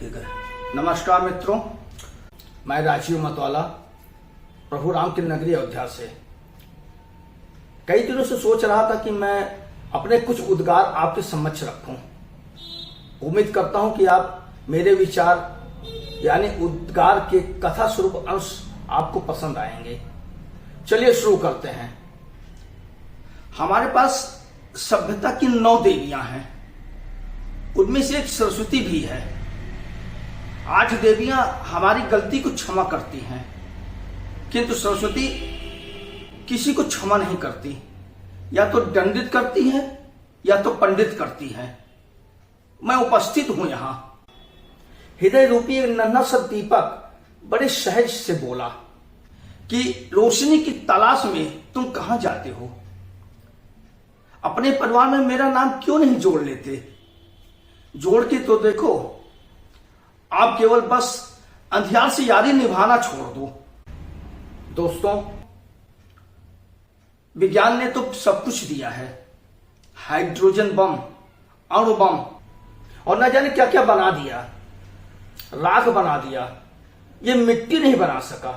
ठीक है। नमस्कार मित्रों, मैं राजीव मतवाला प्रभु राम की नगरी अयोध्या से कई दिनों से सोच रहा था कि मैं अपने कुछ उद्गार आपके समक्ष रखूं। उम्मीद करता हूं कि आप मेरे विचार यानी उद्गार के कथा स्वरूप अंश आपको पसंद आएंगे। चलिए शुरू करते हैं। हमारे पास सभ्यता की 9 देवियां हैं, उनमें से एक सरस्वती भी है। 8 देवियां हमारी गलती को क्षमा करती हैं, किंतु सरस्वती किसी को क्षमा नहीं करती। या तो दंडित करती है या तो पंडित करती है। मैं उपस्थित हूं यहां। हृदय रूपी एक नन्हा सा दीपक बड़े सहज से बोला कि रोशनी की तलाश में तुम कहां जाते हो? अपने परिवार में मेरा नाम क्यों नहीं जोड़ लेते? जोड़ के तो देखो। आप केवल बस अंधियार से यारी निभाना छोड़ दो। दोस्तों, विज्ञान ने तो सब कुछ दिया है, हाइड्रोजन बम, अणु बम और न जाने क्या क्या बना दिया, राख बना दिया। ये मिट्टी नहीं बना सका,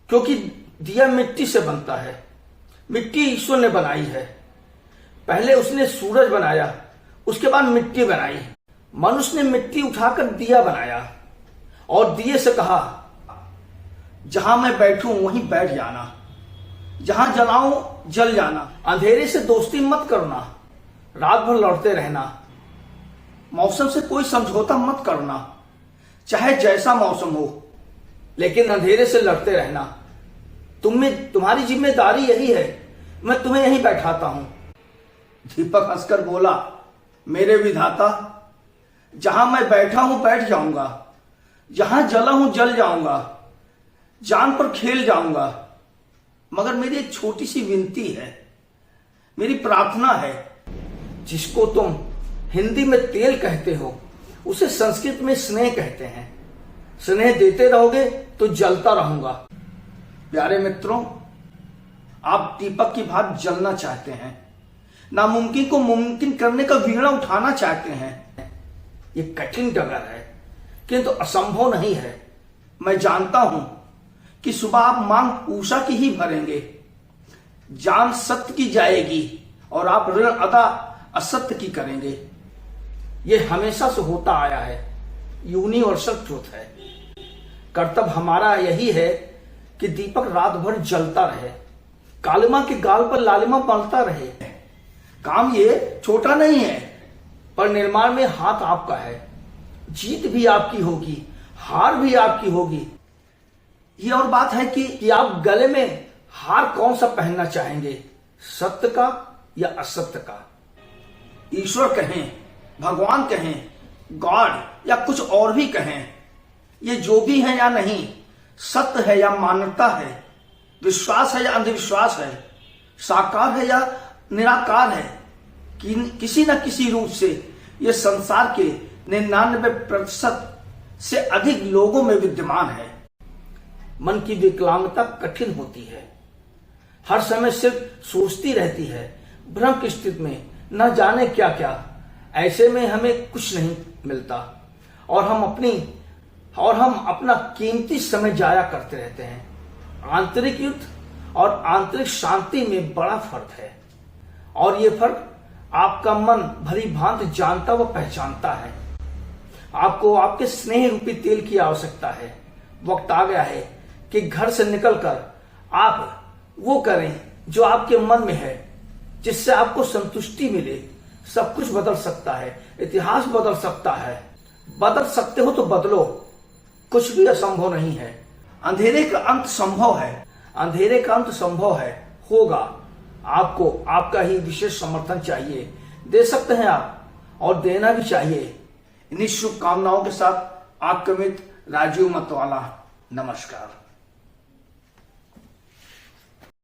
क्योंकि दिया मिट्टी से बनता है। मिट्टी ईश्वर ने बनाई है। पहले उसने सूरज बनाया, उसके बाद मिट्टी बनाई। मनुष्य ने मिट्टी उठाकर दिया बनाया और दिए से कहा, जहां मैं बैठूं वहीं बैठ जाना, जहां जलाऊं जल जाना। अंधेरे से दोस्ती मत करना, रात भर लड़ते रहना। मौसम से कोई समझौता मत करना, चाहे जैसा मौसम हो, लेकिन अंधेरे से लड़ते रहना। तुम्हारी जिम्मेदारी यही है। मैं तुम्हें यहीं बैठाता हूं। दीपक हंसकर बोला, मेरे विधाता, जहां मैं बैठा हूं बैठ जाऊंगा, जहां जला हूं जल जाऊंगा, जान पर खेल जाऊंगा। मगर मेरी एक छोटी सी विनती है, मेरी प्रार्थना है। जिसको तुम हिंदी में तेल कहते हो, उसे संस्कृत में स्नेह कहते हैं। स्नेह देते रहोगे तो जलता रहूंगा। प्यारे मित्रों, आप दीपक की भांति जलना चाहते हैं, नामुमकिन को मुमकिन करने का वीणा उठाना चाहते हैं। ये कठिन डगर है, किंतु असंभव नहीं है। मैं जानता हूं कि सुबह आप मांग ऊषा की ही भरेंगे, जान सत्य की जाएगी और आप ऋण अदा असत्य की करेंगे। ये हमेशा से होता आया है, यूनिवर्सल ट्रूथ है। कर्तव्य हमारा यही है कि दीपक रात भर जलता रहे, कालिमा के गाल पर लालिमा पलता रहे। काम ये छोटा नहीं है, पर निर्माण में हाथ आपका है। जीत भी आपकी होगी, हार भी आपकी होगी। ये और बात है कि आप गले में हार कौन सा पहनना चाहेंगे, सत्य का या असत्य का? ईश्वर कहें, भगवान कहें, गॉड या कुछ और भी कहें, ये जो भी है या नहीं, सत्य है या मान्यता है, विश्वास है या अंधविश्वास है, साकार है या निराकार है, किसी न किसी रूप से यह संसार के 99% से अधिक लोगों में विद्यमान है। मन की विकलांगता कठिन होती है, हर समय सिर्फ सोचती रहती है, भ्रम की स्थिति में, न जाने क्या क्या। ऐसे में हमें कुछ नहीं मिलता और हम अपना कीमती समय जाया करते रहते हैं। आंतरिक युद्ध और आंतरिक शांति में बड़ा फर्क है, और ये फर्क आपका मन भली भांति जानता व पहचानता है। आपको आपके स्नेह रूपी तेल की आवश्यकता है। वक्त आ गया है कि घर से निकलकर आप वो करें जो आपके मन में है, जिससे आपको संतुष्टि मिले। सब कुछ बदल सकता है, इतिहास बदल सकता है। बदल सकते हो तो बदलो, कुछ भी असंभव नहीं है। अंधेरे का अंत संभव है, अंधेरे का अंत संभव है, होगा। आपको आपका ही विशेष समर्थन चाहिए, दे सकते हैं आप, और देना भी चाहिए। इन्हीं शुभकामनाओं के साथ आपका मित्र राजीव मतवाला। नमस्कार।